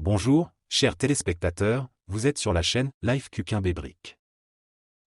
Bonjour, chers téléspectateurs, vous êtes sur la chaîne Live Cuquin-Bébric.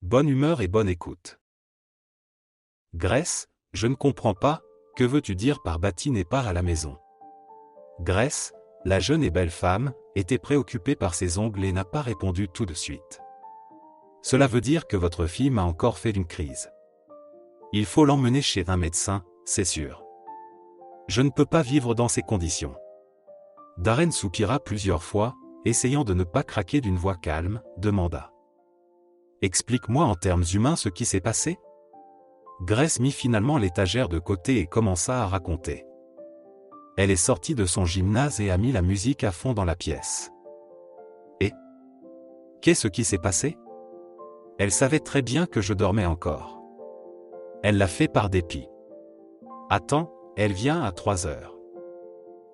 Bonne humeur et bonne écoute. Grèce, je ne comprends pas, que veux-tu dire par Bati n'est pas à la maison? Grèce, la jeune et belle femme, était préoccupée par ses ongles et n'a pas répondu tout de suite. Cela veut dire que votre fille m'a encore fait une crise. Il faut l'emmener chez un médecin, c'est sûr. Je ne peux pas vivre dans ces conditions. Darren soupira plusieurs fois, essayant de ne pas craquer d'une voix calme, demanda. Explique-moi en termes humains ce qui s'est passé? Grèce mit finalement l'étagère de côté et commença à raconter. Elle est sortie de son gymnase et a mis la musique à fond dans la pièce. Et? Qu'est-ce qui s'est passé? Elle savait très bien que je dormais encore. Elle l'a fait par dépit. Attends, elle vient à 3 heures.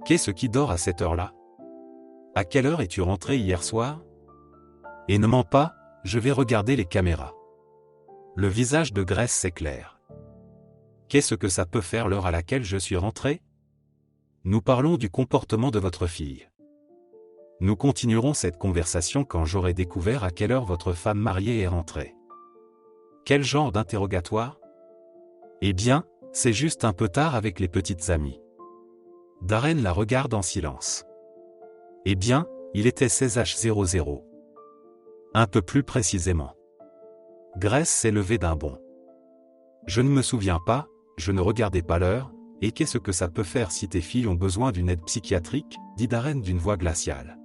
Qu'est-ce qui dort à cette heure-là? À quelle heure es-tu rentré hier soir? Et ne mens pas, je vais regarder les caméras. Le visage de Grèce s'éclaire. Qu'est-ce que ça peut faire l'heure à laquelle je suis rentré? Nous parlons du comportement de votre fille. Nous continuerons cette conversation quand j'aurai découvert à quelle heure votre femme mariée est rentrée. Quel genre d'interrogatoire? Eh bien, c'est juste un peu tard avec les petites amies. Darren la regarde en silence. Eh bien, il était 16h00. Un peu plus précisément. Grèce s'est levée d'un bond. Je ne me souviens pas, je ne regardais pas l'heure, et qu'est-ce que ça peut faire si tes filles ont besoin d'une aide psychiatrique, dit Darren d'une voix glaciale.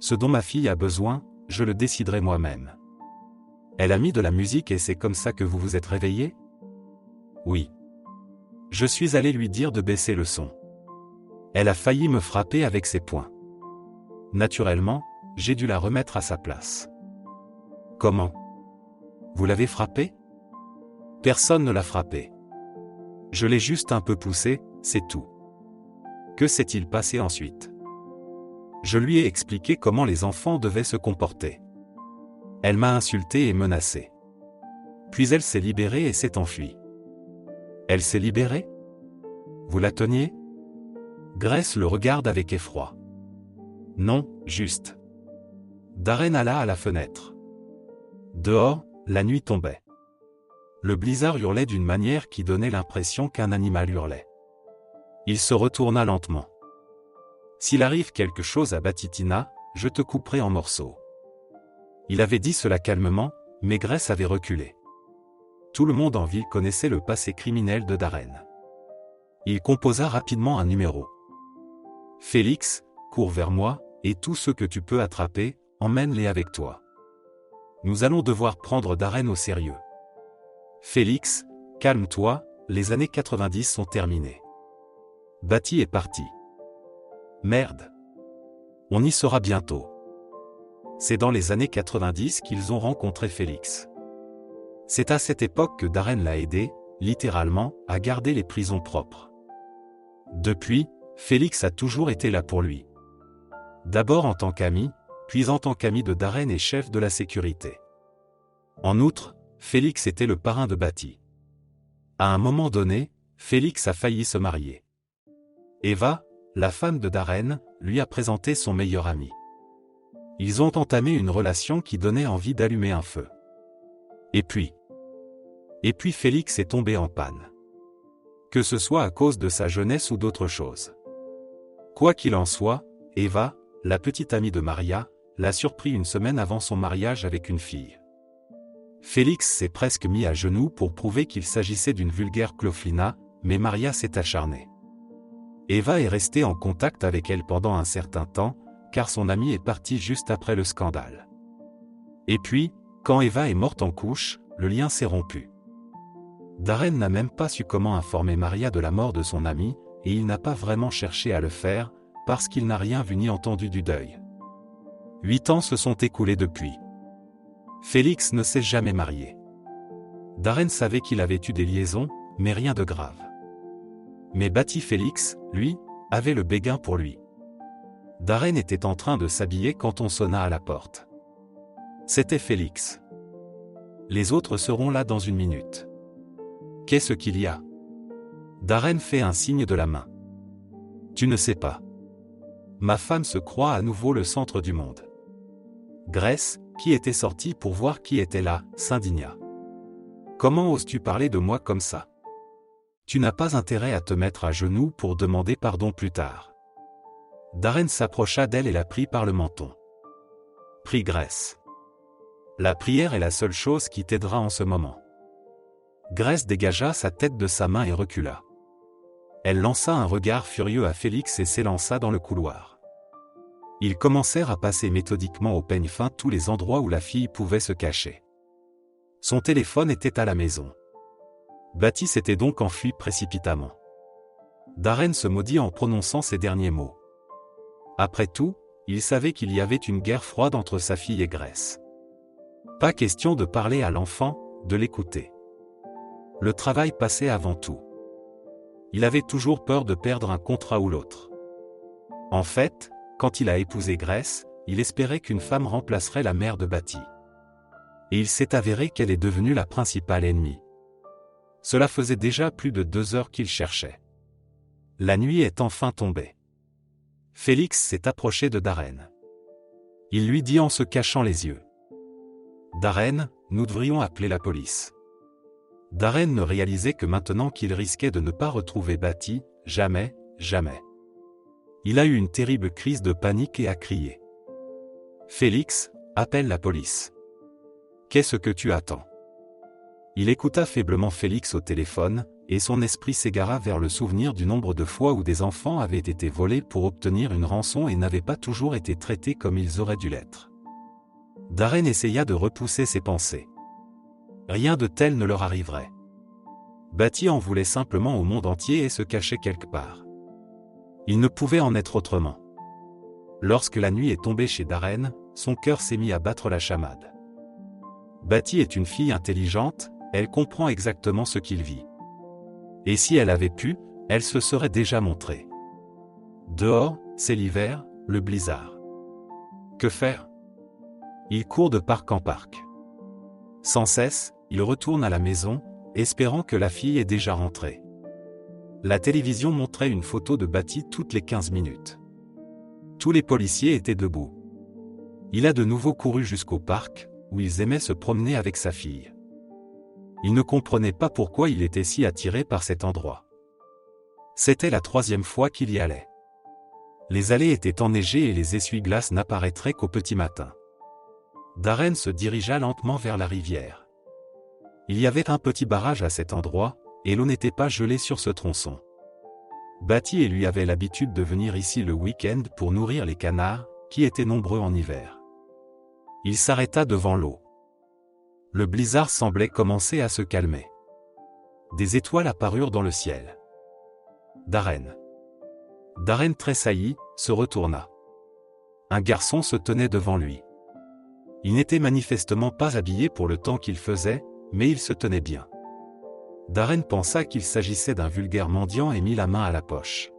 Ce dont ma fille a besoin, je le déciderai moi-même. Elle a mis de la musique et c'est comme ça que vous vous êtes réveillé? Oui. Je suis allé lui dire de baisser le son. Elle a failli me frapper avec ses poings. Naturellement, j'ai dû la remettre à sa place. Comment? Vous l'avez frappée? Personne ne l'a frappée. Je l'ai juste un peu poussée, c'est tout. Que s'est-il passé ensuite? Je lui ai expliqué comment les enfants devaient se comporter. Elle m'a insulté et menacé. Puis elle s'est libérée et s'est enfuie. Elle s'est libérée? Vous la teniez? Grèce le regarde avec effroi. Non, juste. Darren alla à la fenêtre. Dehors, la nuit tombait. Le blizzard hurlait d'une manière qui donnait l'impression qu'un animal hurlait. Il se retourna lentement. S'il arrive quelque chose à Batitina, je te couperai en morceaux. Il avait dit cela calmement, mais Grèce avait reculé. Tout le monde en ville connaissait le passé criminel de Darren. Il composa rapidement un numéro. Félix, cours vers moi, et tous ceux que tu peux attraper, emmène-les avec toi. Nous allons devoir prendre Darren au sérieux. Félix, calme-toi, les années 90 sont terminées. Bati est parti. Merde. On y sera bientôt. C'est dans les années 90 qu'ils ont rencontré Félix. C'est à cette époque que Darren l'a aidé, littéralement, à garder les prisons propres. Depuis, Félix a toujours été là pour lui. D'abord en tant qu'ami, puis en tant qu'ami de Darren et chef de la sécurité. En outre, Félix était le parrain de Bati. À un moment donné, Félix a failli se marier. Eva, la femme de Darren, lui a présenté son meilleur ami. Ils ont entamé une relation qui donnait envie d'allumer un feu. Et puis Félix est tombé en panne. Que ce soit à cause de sa jeunesse ou d'autre chose. Quoi qu'il en soit, Eva, la petite amie de Maria, l'a surpris une semaine avant son mariage avec une fille. Félix s'est presque mis à genoux pour prouver qu'il s'agissait d'une vulgaire cloflina, mais Maria s'est acharnée. Eva est restée en contact avec elle pendant un certain temps, car son amie est partie juste après le scandale. Et puis, quand Eva est morte en couche, le lien s'est rompu. Darren n'a même pas su comment informer Maria de la mort de son amie, et il n'a pas vraiment cherché à le faire, parce qu'il n'a rien vu ni entendu du deuil. 8 ans se sont écoulés depuis. Félix ne s'est jamais marié. Darren savait qu'il avait eu des liaisons, mais rien de grave. Mais Bati Félix, lui, avait le béguin pour lui. Darren était en train de s'habiller quand on sonna à la porte. C'était Félix. Les autres seront là dans 1 minute. Qu'est-ce qu'il y a? Darren fait un signe de la main. Tu ne sais pas. Ma femme se croit à nouveau le centre du monde. Grace, qui était sortie pour voir qui était là, s'indigna. Comment oses-tu parler de moi comme ça? Tu n'as pas intérêt à te mettre à genoux pour demander pardon plus tard. Darren s'approcha d'elle et la prit par le menton. Prie Grace. La prière est la seule chose qui t'aidera en ce moment. Grace dégagea sa tête de sa main et recula. Elle lança un regard furieux à Félix et s'élança dans le couloir. Ils commencèrent à passer méthodiquement au peigne fin tous les endroits où la fille pouvait se cacher. Son téléphone était à la maison. Batty s'était donc enfui précipitamment. Darren se maudit en prononçant ces derniers mots. Après tout, il savait qu'il y avait une guerre froide entre sa fille et Grace. Pas question de parler à l'enfant, de l'écouter. Le travail passait avant tout. Il avait toujours peur de perdre un contrat ou l'autre. En fait, quand il a épousé Grace, il espérait qu'une femme remplacerait la mère de Batty. Et il s'est avéré qu'elle est devenue la principale ennemie. Cela faisait déjà plus de 2 heures qu'il cherchait. La nuit est enfin tombée. Félix s'est approché de Darren. Il lui dit en se cachant les yeux. Darren, nous devrions appeler la police. Darren ne réalisait que maintenant qu'il risquait de ne pas retrouver Batty, jamais, jamais. Il a eu une terrible crise de panique et a crié. Félix, appelle la police. Qu'est-ce que tu attends? Il écouta faiblement Félix au téléphone, et son esprit s'égara vers le souvenir du nombre de fois où des enfants avaient été volés pour obtenir une rançon et n'avaient pas toujours été traités comme ils auraient dû l'être. Darren essaya de repousser ses pensées. Rien de tel ne leur arriverait. Batty en voulait simplement au monde entier et se cachait quelque part. Il ne pouvait en être autrement. Lorsque la nuit est tombée chez Darren, son cœur s'est mis à battre la chamade. Batty est une fille intelligente, elle comprend exactement ce qu'il vit. Et si elle avait pu, elle se serait déjà montrée. Dehors, c'est l'hiver, le blizzard. Que faire? Il court de parc en parc. Sans cesse, il retourne à la maison, espérant que la fille est déjà rentrée. La télévision montrait une photo de Batty toutes les 15 minutes. Tous les policiers étaient debout. Il a de nouveau couru jusqu'au parc, où ils aimaient se promener avec sa fille. Il ne comprenait pas pourquoi il était si attiré par cet endroit. C'était la 3e fois qu'il y allait. Les allées étaient enneigées et les essuie-glaces n'apparaîtraient qu'au petit matin. Darren se dirigea lentement vers la rivière. Il y avait un petit barrage à cet endroit, et l'eau n'était pas gelée sur ce tronçon. Batty et lui avaient l'habitude de venir ici le week-end pour nourrir les canards, qui étaient nombreux en hiver. Il s'arrêta devant l'eau. Le blizzard semblait commencer à se calmer. Des étoiles apparurent dans le ciel. Darren tressaillit, se retourna. Un garçon se tenait devant lui. Il n'était manifestement pas habillé pour le temps qu'il faisait, mais il se tenait bien. Darren pensa qu'il s'agissait d'un vulgaire mendiant et mit la main à la poche.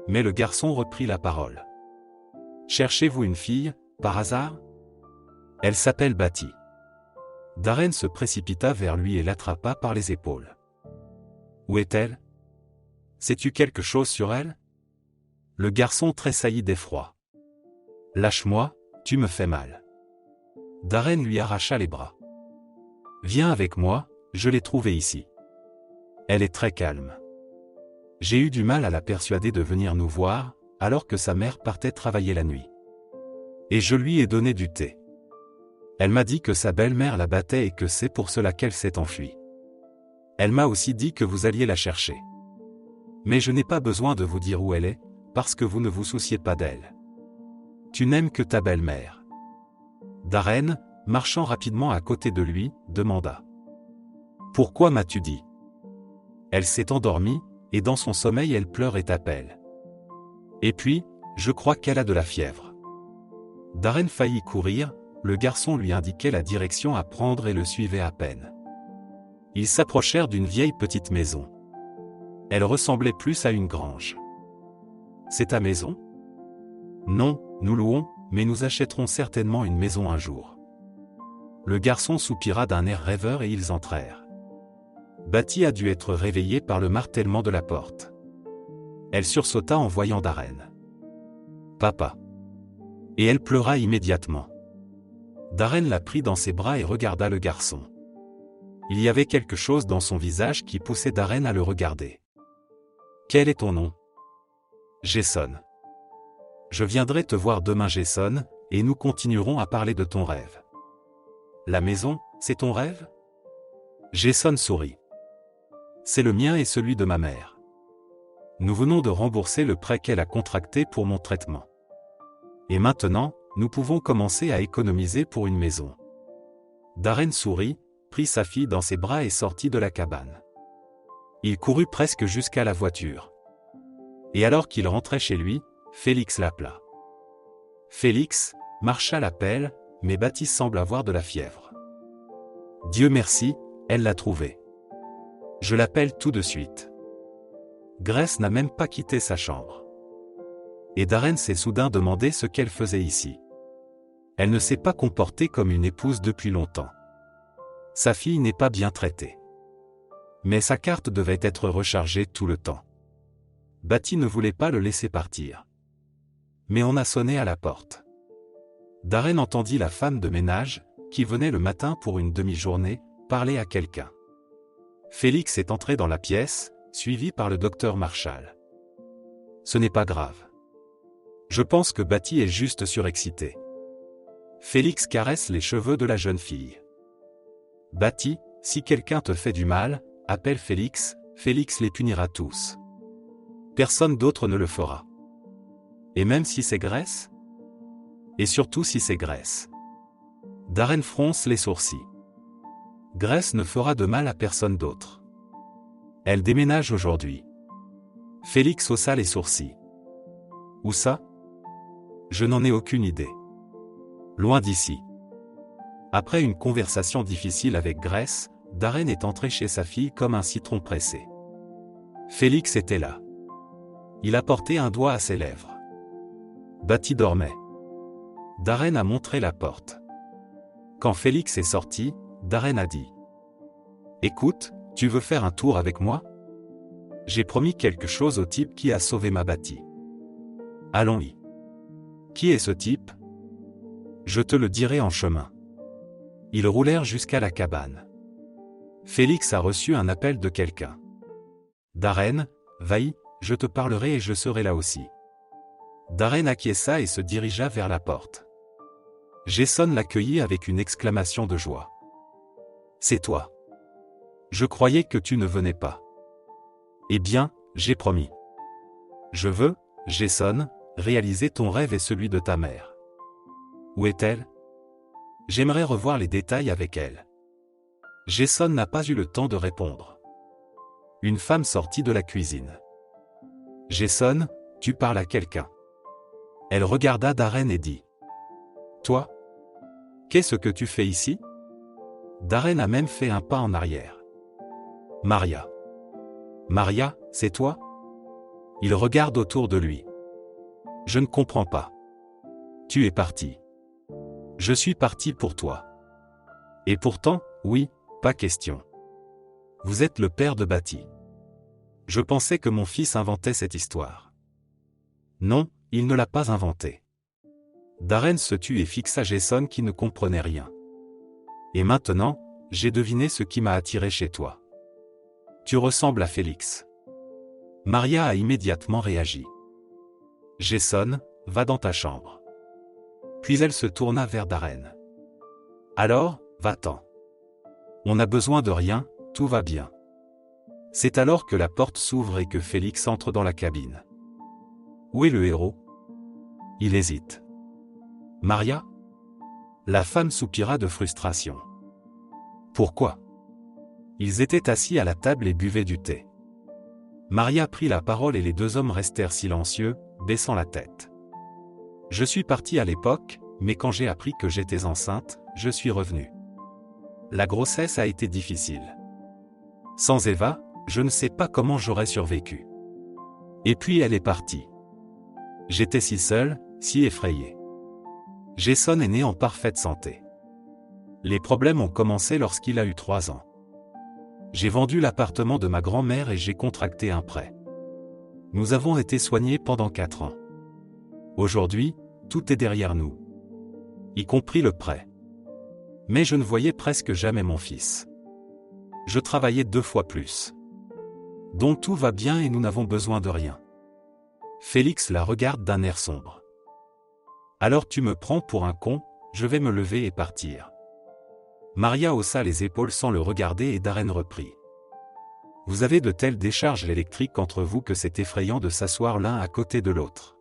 Mais le garçon reprit la parole. « Cherchez-vous une fille, par hasard? Elle s'appelle Batty. » Darren se précipita vers lui et l'attrapa par les épaules. « Où est-elle? Sais-tu quelque chose sur elle? » Le garçon tressaillit d'effroi. « Lâche-moi, tu me fais mal. » Darren lui arracha les bras. « Viens avec moi, je l'ai trouvée ici. Elle est très calme. J'ai eu du mal à la persuader de venir nous voir, alors que sa mère partait travailler la nuit. Et je lui ai donné du thé. Elle m'a dit que sa belle-mère la battait et que c'est pour cela qu'elle s'est enfuie. Elle m'a aussi dit que vous alliez la chercher. Mais je n'ai pas besoin de vous dire où elle est, parce que vous ne vous souciez pas d'elle. Tu n'aimes que ta belle-mère. » Darren, marchant rapidement à côté de lui, demanda. « Pourquoi m'as-tu dit? » Elle s'est endormie, et dans son sommeil elle pleure et t'appelle. Et puis, je crois qu'elle a de la fièvre. Darren faillit courir, le garçon lui indiquait la direction à prendre et le suivait à peine. Ils s'approchèrent d'une vieille petite maison. Elle ressemblait plus à une grange. « C'est ta maison? » »« Non, nous louons, mais nous achèterons certainement une maison un jour. » Le garçon soupira d'un air rêveur et ils entrèrent. Batty a dû être réveillée par le martèlement de la porte. Elle sursauta en voyant Darren. Papa. Et elle pleura immédiatement. Darren la prit dans ses bras et regarda le garçon. Il y avait quelque chose dans son visage qui poussait Darren à le regarder. Quel est ton nom? Jason. Je viendrai te voir demain, Jason, et nous continuerons à parler de ton rêve. La maison, c'est ton rêve? Jason sourit. C'est le mien et celui de ma mère. Nous venons de rembourser le prêt qu'elle a contracté pour mon traitement. Et maintenant, nous pouvons commencer à économiser pour une maison. Darren sourit, prit sa fille dans ses bras et sortit de la cabane. Il courut presque jusqu'à la voiture. Et alors qu'il rentrait chez lui, Félix l'appela. Félix, Marshall l'appelle, mais Baptiste semble avoir de la fièvre. Dieu merci, elle l'a trouvé. Je l'appelle tout de suite. Grace n'a même pas quitté sa chambre. Et Darren s'est soudain demandé ce qu'elle faisait ici. Elle ne s'est pas comportée comme une épouse depuis longtemps. Sa fille n'est pas bien traitée. Mais sa carte devait être rechargée tout le temps. Baptiste ne voulait pas le laisser partir. Mais on a sonné à la porte. Darren entendit la femme de ménage, qui venait le matin pour une demi-journée, parler à quelqu'un. Félix est entré dans la pièce, suivi par le docteur Marshall. Ce n'est pas grave. Je pense que Baptiste est juste surexcité. Félix caresse les cheveux de la jeune fille. Baptiste, si quelqu'un te fait du mal, appelle Félix, Félix les punira tous. Personne d'autre ne le fera. Et même si c'est Grace? Et surtout si c'est Grace. Darren fronce les sourcils. Grace ne fera de mal à personne d'autre. Elle déménage aujourd'hui. Félix haussa les sourcils. Où ça? Je n'en ai aucune idée. Loin d'ici. Après une conversation difficile avec Grace, Darren est entré chez sa fille comme un citron pressé. Félix était là. Il a porté un doigt à ses lèvres. Baptiste dormait. Darren a montré la porte. Quand Félix est sorti, Darren a dit. Écoute, tu veux faire un tour avec moi? J'ai promis quelque chose au type qui a sauvé ma Baptiste. Allons-y. Qui est ce type? Je te le dirai en chemin. Ils roulèrent jusqu'à la cabane. Félix a reçu un appel de quelqu'un. Darren, va-y, je te parlerai et je serai là aussi. Darren acquiesça et se dirigea vers la porte. Jason l'accueillit avec une exclamation de joie. C'est toi. Je croyais que tu ne venais pas. Eh bien, j'ai promis. Je veux, Jason, réaliser ton rêve et celui de ta mère. Où est-elle? J'aimerais revoir les détails avec elle. Jason n'a pas eu le temps de répondre. Une femme sortit de la cuisine. Jason, tu parles à quelqu'un. Elle regarda Darren et dit. Toi? Qu'est-ce que tu fais ici? Darren a même fait un pas en arrière. Maria. Maria, c'est toi? Il regarde autour de lui. Je ne comprends pas. Tu es parti. Je suis parti pour toi. Et pourtant, oui, pas question. Vous êtes le père de Baptiste. Je pensais que mon fils inventait cette histoire. Non, il ne l'a pas inventée. Darren se tut et fixa Jason qui ne comprenait rien. Et maintenant, j'ai deviné ce qui m'a attiré chez toi. Tu ressembles à Félix. Maria a immédiatement réagi. Jason, va dans ta chambre. Puis elle se tourna vers Darren. Alors, va-t'en. On n'a besoin de rien, tout va bien. C'est alors que la porte s'ouvre et que Félix entre dans la cabine. Où est le héros? Il hésite. Maria? La femme soupira de frustration. Pourquoi? Ils étaient assis à la table et buvaient du thé. Maria prit la parole et les deux hommes restèrent silencieux, baissant la tête. Je suis parti à l'époque, mais quand j'ai appris que j'étais enceinte, je suis revenu. La grossesse a été difficile. Sans Eva, je ne sais pas comment j'aurais survécu. Et puis elle est partie. J'étais si seul, si effrayé. Jason est né en parfaite santé. Les problèmes ont commencé lorsqu'il a eu 3 ans. J'ai vendu l'appartement de ma grand-mère et j'ai contracté un prêt. Nous avons été soignés pendant 4 ans. Aujourd'hui, tout est derrière nous. Y compris le prêt. Mais je ne voyais presque jamais mon fils. Je travaillais 2 fois plus. Donc tout va bien et nous n'avons besoin de rien. Félix la regarde d'un air sombre. Alors tu me prends pour un con, je vais me lever et partir. Maria haussa les épaules sans le regarder et Darren reprit. Vous avez de telles décharges électriques entre vous que c'est effrayant de s'asseoir l'un à côté de l'autre.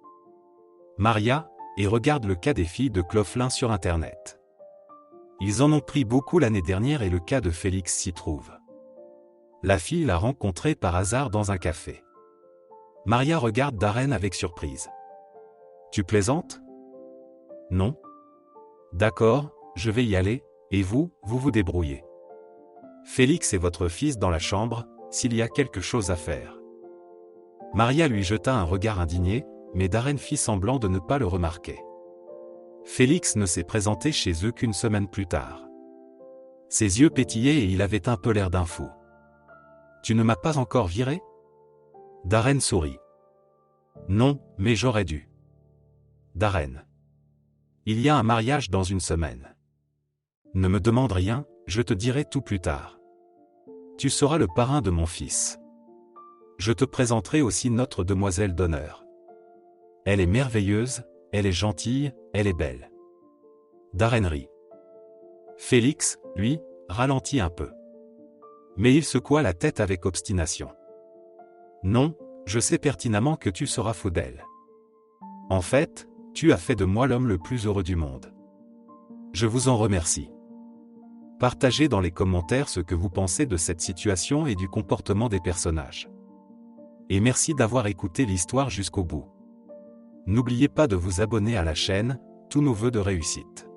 Maria, et regarde le cas des filles de Cloflin sur Internet. Ils en ont pris beaucoup l'année dernière et le cas de Félix s'y trouve. La fille l'a rencontré par hasard dans un café. Maria regarde Darren avec surprise. Tu plaisantes? Non. D'accord, je vais y aller, et vous vous débrouillez. Félix est votre fils dans la chambre, s'il y a quelque chose à faire. Maria lui jeta un regard indigné, mais Darren fit semblant de ne pas le remarquer. Félix ne s'est présenté chez eux qu'une semaine plus tard. Ses yeux pétillaient et il avait un peu l'air d'un fou. Tu ne m'as pas encore viré? Darren sourit. Non, mais j'aurais dû. Darren. Il y a un mariage dans une semaine. Ne me demande rien, je te dirai tout plus tard. Tu seras le parrain de mon fils. Je te présenterai aussi notre demoiselle d'honneur. Elle est merveilleuse, elle est gentille, elle est belle. Darren rit. Félix, lui, ralentit un peu. Mais il secoua la tête avec obstination. Non, je sais pertinemment que tu seras fou d'elle. En fait, tu as fait de moi l'homme le plus heureux du monde. Je vous en remercie. Partagez dans les commentaires ce que vous pensez de cette situation et du comportement des personnages. Et merci d'avoir écouté l'histoire jusqu'au bout. N'oubliez pas de vous abonner à la chaîne, tous nos vœux de réussite.